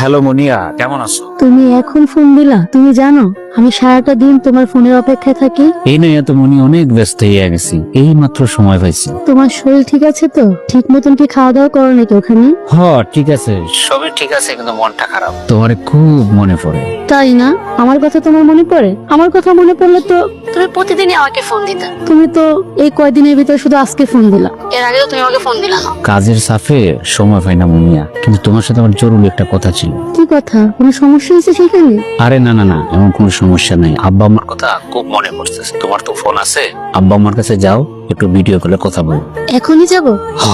Hello মুনিয়া, কেমন আছো? তুমি এখন ফোন দিলা? তুমি জানো আমি সারাটা দিন তোমার ফোনের অপেক্ষায় থাকি। এই নয় তো মুনি, অনেক ব্যস্ত হয়ে গেছি, এই মাত্র সময় পাইছি। তোমার শরীর ঠিক আছে তো? ঠিক মতন কি খাওয়া দাওয়া করো নাকি ওখানে? হ ঠিক আছে, সবই ঠিক আছে, কিন্তু মনটা খারাপ। তোমারে খুব মনে পড়ে। তাই না? আমার কথা তোমার মনে পড়ে? আমার কথা মনে পড়লে তো তুমি প্রতিদিনই আমাকে ফোন দিতে। তুমি তো এই কয়দিনের ভিতর শুধু আজকে ফোন দিলা, এর আগে তো তুমি আমাকে ফোন দিলা না। কাজের চাপে সময় পাই না মুনিয়া, কিন্তু তোমার সাথে আমার জরুরি একটা কথা ছিল। কি কথা? কোনো সমস্যা হয়েছে সেখানে? আরে না না না, এমন কোনো সমস্যা নাই। আব্বা আমার কথা খুব মনে পড়তেছে। তোমার তো ফোন আছে, আব্বা আমার কাছে যাও, একটু ভিডিও কলে কথা বলো। এখনই যাব? হ,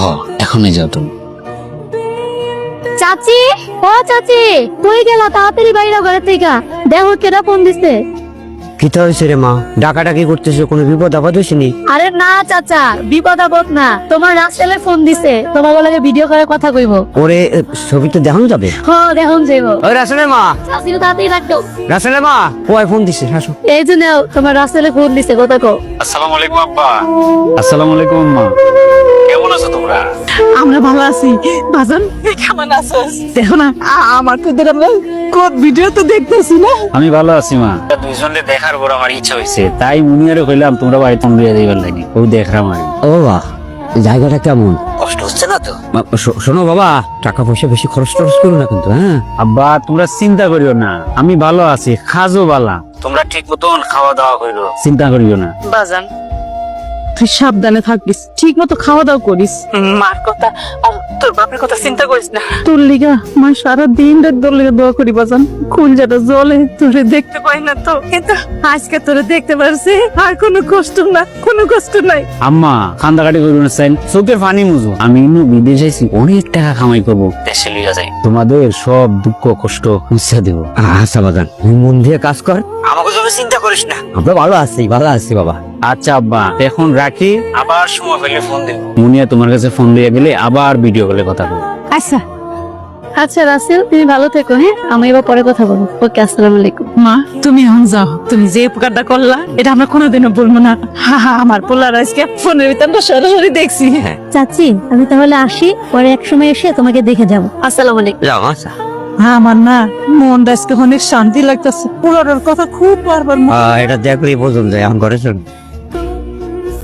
এখনই যাও তুমি। চাচি, ও চাচি, কই গেলা? তাড়াতাড়ি বাইরে ঘরে থেকে দেখো কেডা ফোন দিছে। কিতা হয়েছে রে মা? ডাকাডাকি করতেছো, কোনো বিপদ আপদ হয়েছে নি? আরে না চাচা, বিপদ আপদ না, তোমার রাস্তালে ফোন দিছে, তোমার লাগে ভিডিও করে কথা কইব। ওরে ছবি তো দেখানো যাবে? হ্যাঁ দেখুন যাইব। ওই রাসেলের মা, চাচির তাড়াতাড়ি রাখতো। রাসেলের মা, ও ফোন দিছে, হাসো। এই যে নাও, তোমার রাস্তালে ফোন দিছে, কথা কও। আসসালামু আলাইকুম আব্বা। আসসালামু আলাইকুম আম্মা। কেমন আছো তোমরা? আমরা ভালো আছি। বাজান কেমন আছিস? দেখো না আমার তোদের আমরা কোন ভিডিও তো দেখতেছি না। আমি ভালো আছি মা। দুইজনে দেখার পর আমার ইচ্ছা হয়েছে, তাই মুনিয়ারে কইলাম তোমরা বাড়ি ফোন দিয়ে দিবার লাগি। ও দেখলাম আমি। ও বাহ, জায়গাটা কেমন? কষ্ট হচ্ছে না তো? শোনো বাবা, টাকা পয়সা বেশি খরচ টরচ করো না কিন্তু, হ্যাঁ? আব্বা তোমরা চিন্তা করিও না, আমি ভালো আছি, খাজো বালা। তোমরা ঠিক মতন খাওয়া দাওয়া করিও, চিন্তা করিও না। বাজান তুই সাবধানে থাকিস, ঠিক মতো খাওয়া দাওয়া করিস। মার কথা আর তোর বাপের কথা চিন্তা করিস না। তোর লিগা মা সারা দিন রাত তোর লিগা দোয়া করি বাজান। খুঁজাটা জ্বলে, তোরে দেখতে পাই না তো, কিন্তু আজকে তোরে দেখতে পারছি। আর কোনো কষ্ট না, কোনো কষ্ট নাই। আম্মা কান্দাকাটি করিও না, চাই চোখের পানি মুজো। আমি ইনু বিদেশ আইছি, অনেক টাকা কামাই করবো, দেশে লিয়া যাই, তোমাদের সব দুঃখ কষ্ট মুছা দেবো। আচ্ছা বাজান, তুই মন দিয়ে কাজ কর, আমাকে জন্য চিন্তা করিস না। আমরা ভালো আছি বাবা। আচ্ছা আব্বা, এখন রাখি, আবার সময় পেলে ফোন দেব। মুনিয়া তোমার কাছে ফোন দিয়ে গেলে আবার ভিডিও কলে কথা বলবো। আচ্ছা আচ্ছা রাসেল, তুমি ভালো থেকো। হ্যাঁ, আমি এবার পরে কথা বলবো। ওকে, আসসালামু আলাইকুম। মা, তুমি এখন যাও। তুমি যে উপকারটা করলা এটা আমরা কোনোদিনও বলবো না। আমার পোলার আজকে ফোনের ভিতরে সরাসরি দেখছি। চাচি, আমি তাহলে আসি, পরে এক সময় এসে তোমাকে দেখে যাব। আসসালামু আলাইকুম। যাও, আচ্ছা। আমার না মনটা আজকে অনেক শান্তি লাগতেছে। পোলার কথা খুব বারবার এটা দেখলেই বোঝন যায়, এখন ঘরে চল।